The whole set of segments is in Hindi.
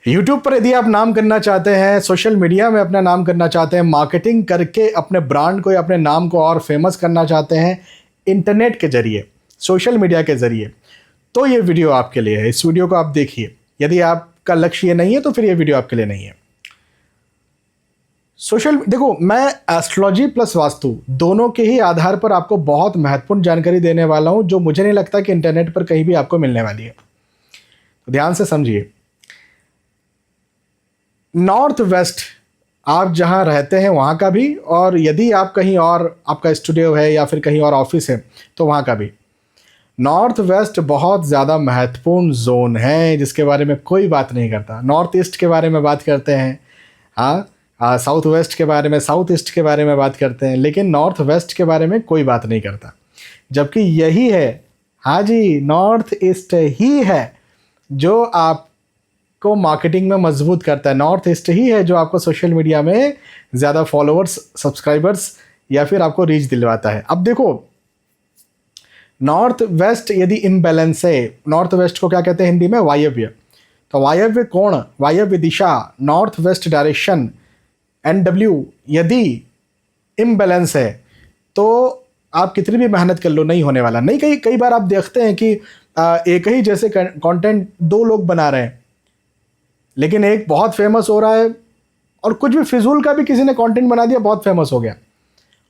यूट्यूब पर यदि आप नाम करना चाहते हैं, सोशल मीडिया में अपना नाम करना चाहते हैं, मार्केटिंग करके अपने ब्रांड को या अपने नाम को और फेमस करना चाहते हैं इंटरनेट के ज़रिए, सोशल मीडिया के ज़रिए, तो ये वीडियो आपके लिए है। इस वीडियो को आप देखिए। यदि आपका लक्ष्य ये नहीं है तो फिर ये वीडियो आपके लिए नहीं है। देखो, मैं एस्ट्रोलॉजी प्लस वास्तु दोनों के ही आधार पर आपको बहुत महत्वपूर्ण जानकारी देने वाला हूँ, जो मुझे नहीं लगता कि इंटरनेट पर कहीं भी आपको मिलने वाली है। तो ध्यान से समझिए। नॉर्थ वेस्ट आप जहाँ रहते हैं वहाँ का भी, और यदि आप कहीं और आपका स्टूडियो है या फिर कहीं और ऑफिस है तो वहाँ का भी, नॉर्थ वेस्ट बहुत ज़्यादा महत्वपूर्ण जोन है जिसके बारे में कोई बात नहीं करता। नॉर्थ ईस्ट के बारे में बात करते हैं, हाँ, साउथ वेस्ट के बारे में, साउथ ईस्ट के बारे में बात करते हैं, लेकिन नॉर्थ वेस्ट के बारे में कोई बात नहीं करता। जबकि यही है, हाँ जी, नॉर्थ ईस्ट ही है जो आपको मार्केटिंग में मजबूत करता है। नॉर्थ ईस्ट ही है जो आपको सोशल मीडिया में ज़्यादा फॉलोअर्स, सब्सक्राइबर्स या फिर आपको रीच दिलवाता है। अब देखो, नॉर्थ वेस्ट यदि इम्बैलेंस है, नॉर्थ वेस्ट को क्या कहते हैं हिंदी में? वायव्य। तो वायव्य कोण, वायव्य दिशा, नॉर्थ वेस्ट डायरेक्शन, NW यदि इम्बैलेंस है तो आप कितनी भी मेहनत कर लो नहीं होने वाला। नहीं, कई बार आप देखते हैं कि एक ही जैसे कंटेंट दो लोग बना रहे हैं, लेकिन एक बहुत फेमस हो रहा है और कुछ भी फिजूल का भी किसी ने कंटेंट बना दिया, बहुत फेमस हो गया,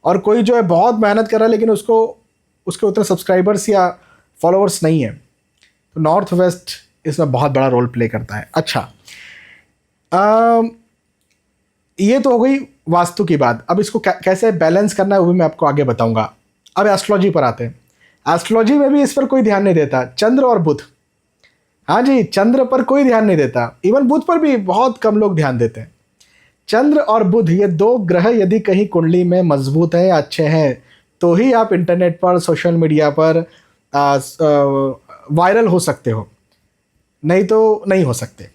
और कोई जो है बहुत मेहनत कर रहा है लेकिन उसके उतने सब्सक्राइबर्स या फॉलोअर्स नहीं है। तो नॉर्थ वेस्ट इसमें बहुत बड़ा रोल प्ले करता है। अच्छा, ये तो हो गई वास्तु की बात। अब इसको कैसे बैलेंस करना है वो भी मैं आपको आगे बताऊंगा। अब एस्ट्रोलॉजी पर आते हैं। एस्ट्रोलॉजी में भी इस पर कोई ध्यान नहीं देता। चंद्र और बुध, हाँ जी, चंद्र पर कोई ध्यान नहीं देता। इवन बुध पर भी बहुत कम लोग ध्यान देते हैं। चंद्र और बुध, ये दो ग्रह यदि कहीं कुंडली में मजबूत हैं, अच्छे हैं, तो ही आप इंटरनेट पर, सोशल मीडिया पर वायरल हो सकते हो, नहीं तो नहीं हो सकते।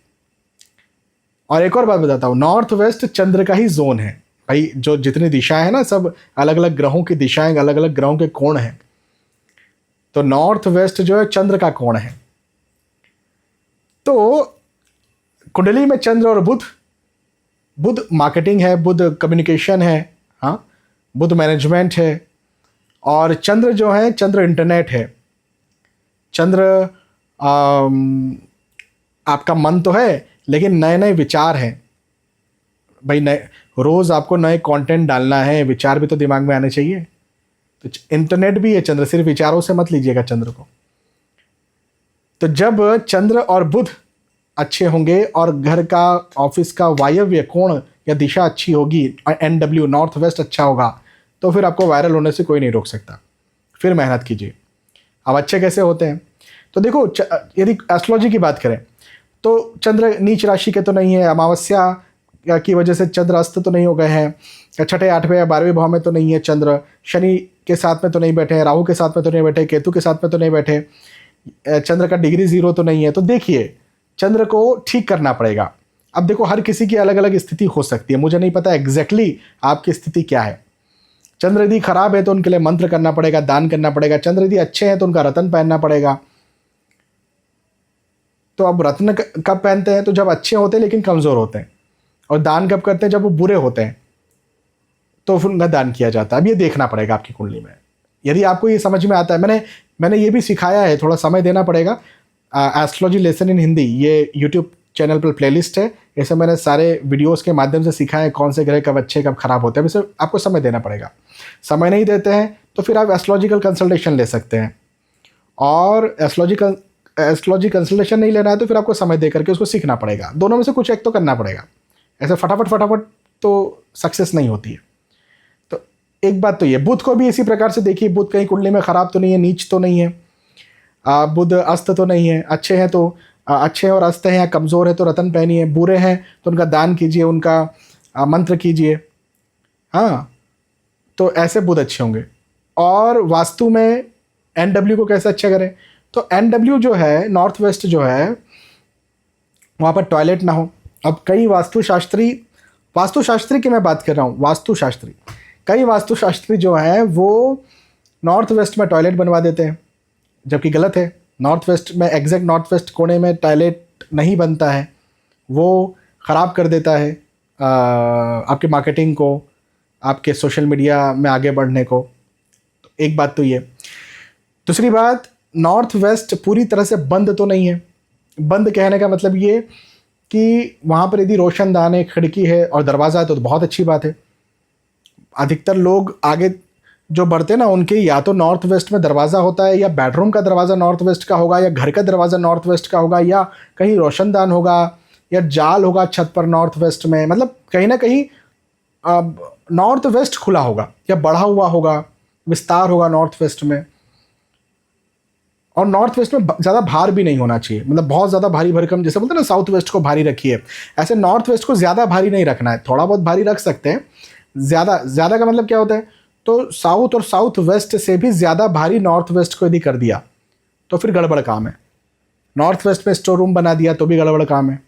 और एक और बात बताता हूँ, नॉर्थ वेस्ट चंद्र का ही जोन है भाई। जो जितनी दिशाएं हैं ना, सब अलग अलग ग्रहों की दिशाएं, अलग अलग ग्रहों के कोण हैं। तो नॉर्थ वेस्ट जो है चंद्र का कोण है। तो कुंडली में चंद्र और बुध मार्केटिंग है, बुध कम्युनिकेशन है, हाँ, बुध मैनेजमेंट है, और चंद्र जो है, चंद्र इंटरनेट है। चंद्र आपका मन तो है, लेकिन नए नए विचार हैं भाई। नए रोज़ आपको नए कंटेंट डालना है, विचार भी तो दिमाग में आने चाहिए। तो इंटरनेट भी है चंद्र, सिर्फ विचारों से मत लीजिएगा चंद्र को। तो जब चंद्र और बुध अच्छे होंगे और घर का, ऑफिस का वायव्य कोण या दिशा अच्छी होगी, NW नॉर्थ वेस्ट अच्छा होगा, तो फिर आपको वायरल होने से कोई नहीं रोक सकता। फिर मेहनत कीजिए। अब अच्छे कैसे होते हैं? तो देखो, यदि एस्ट्रोलॉजी की बात करें तो चंद्र नीच राशि के तो नहीं है, अमावस्या की वजह से चंद्र अस्त तो नहीं हो गए हैं, या छठे, 8वें या 12वें भाव में तो नहीं है चंद्र, शनि के साथ में तो नहीं बैठे, राहु के साथ में तो नहीं बैठे, केतु के साथ में तो नहीं बैठे, चंद्र का डिग्री 0 तो नहीं है। तो देखिए, चंद्र को ठीक करना पड़ेगा। अब देखो, हर किसी की अलग अलग स्थिति हो सकती है, मुझे नहीं पता एग्जैक्टली आपकी स्थिति क्या है। चंद्र यदि खराब है तो उनके लिए मंत्र करना पड़ेगा, दान करना पड़ेगा। चंद्र यदि अच्छे हैं तो उनका रत्न पहनना पड़ेगा। तो अब रत्न कब पहनते हैं? तो जब अच्छे होते हैं लेकिन कमज़ोर होते हैं। और दान कब करते हैं? जब वो बुरे होते हैं, तो फिर उनका दान किया जाता है। अब ये देखना पड़ेगा आपकी कुंडली में। यदि आपको ये समझ में आता है, मैंने ये भी सिखाया है, थोड़ा समय देना पड़ेगा। एस्ट्रोलॉजी लेसन इन हिंदी, ये यूट्यूब चैनल पर प्लेलिस्ट है। ऐसे मैंने सारे वीडियोज़ के माध्यम से सिखाया है कौन से ग्रह कब अच्छे कब खराब होते हैं। वैसे आपको समय देना पड़ेगा। समय नहीं देते हैं तो फिर आप एस्ट्रोलॉजिकल कंसल्टेशन ले सकते हैं, और एस्ट्रोलॉजी कंसल्टेशन नहीं लेना है तो फिर आपको समय दे करके उसको सीखना पड़ेगा। दोनों में से कुछ एक तो करना पड़ेगा। ऐसे फटाफट तो सक्सेस नहीं होती है। तो एक बात तो ये, बुध को भी इसी प्रकार से देखिए। बुध कहीं कुंडली में खराब तो नहीं है, नीच तो नहीं है, बुध अस्त तो नहीं है, अच्छे हैं तो अच्छे और अस्त हैं, या कमज़ोर है तो रतन पहनिए, बुरे हैं तो उनका दान कीजिए, उनका मंत्र कीजिए। हाँ, तो ऐसे बुध अच्छे होंगे। और वास्तु में NW को कैसे अच्छा करें? तो NW जो है, नॉर्थ वेस्ट जो है, वहाँ पर टॉयलेट ना हो। अब कई वास्तुशास्त्री की मैं बात कर रहा हूँ, वास्तुशास्त्री, कई वास्तुशास्त्री जो हैं वो नॉर्थ वेस्ट में टॉयलेट बनवा देते हैं, जबकि गलत है। नॉर्थ वेस्ट में, एग्जैक्ट नॉर्थ वेस्ट कोने में टॉयलेट नहीं बनता है, वो ख़राब कर देता है आपकी मार्केटिंग को, आपके सोशल मीडिया में आगे बढ़ने को। तो एक बात तो ये। दूसरी बात, नॉर्थ वेस्ट पूरी तरह से बंद तो नहीं है। बंद कहने का मतलब ये कि वहाँ पर यदि रोशनदान है, खिड़की है और दरवाज़ा है तो बहुत अच्छी बात है। अधिकतर लोग आगे जो बढ़ते हैं ना, उनके या तो नॉर्थ वेस्ट में दरवाज़ा होता है, या बेडरूम का दरवाज़ा नॉर्थ वेस्ट का होगा, या घर का दरवाज़ा नॉर्थ वेस्ट का होगा, या कहीं रोशनदान होगा, या जाल होगा छत पर नॉर्थ वेस्ट में। मतलब कहीं ना कहीं नॉर्थ वेस्ट खुला होगा या बढ़ा हुआ होगा, विस्तार होगा नॉर्थ वेस्ट में। और नॉर्थ वेस्ट में ज़्यादा भार भी नहीं होना चाहिए, मतलब बहुत ज़्यादा भारी भरकम, जैसे बोलते हैं ना साउथ वेस्ट को भारी रखिए, ऐसे नॉर्थ वेस्ट को ज़्यादा भारी नहीं रखना है। थोड़ा बहुत भारी रख सकते हैं, ज़्यादा का मतलब क्या होता है, तो साउथ और साउथ वेस्ट से भी ज़्यादा भारी नॉर्थ वेस्ट को यदि कर दिया तो फिर गड़बड़ काम है। नॉर्थ वेस्ट में स्टोर रूम बना दिया तो भी गड़बड़ काम है।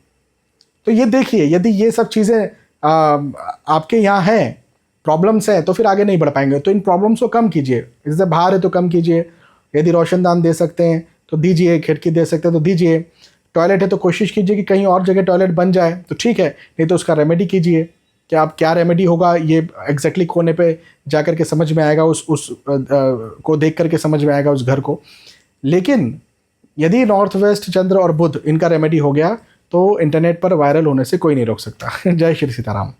तो ये देखिए, यदि ये सब चीज़ें आपके यहाँ हैं, प्रॉब्लम्स हैं, तो फिर आगे नहीं बढ़ पाएंगे। तो इन प्रॉब्लम्स को कम कीजिए, जैसे बाहर है तो कम कीजिए, यदि रोशनदान दे सकते हैं तो दीजिए, खिड़की दे सकते हैं तो दीजिए, टॉयलेट है तो कोशिश कीजिए कि कहीं और जगह टॉयलेट बन जाए तो ठीक है, नहीं तो उसका रेमेडी कीजिए। कि आप क्या रेमेडी होगा ये एग्जैक्टली कोने पे जा कर के समझ में आएगा, उस को देख करके समझ में आएगा उस घर को। लेकिन यदि नॉर्थ वेस्ट, चंद्र और बुध इनका रेमेडी हो गया तो इंटरनेट पर वायरल होने से कोई नहीं रोक सकता। जय श्री सीताराम।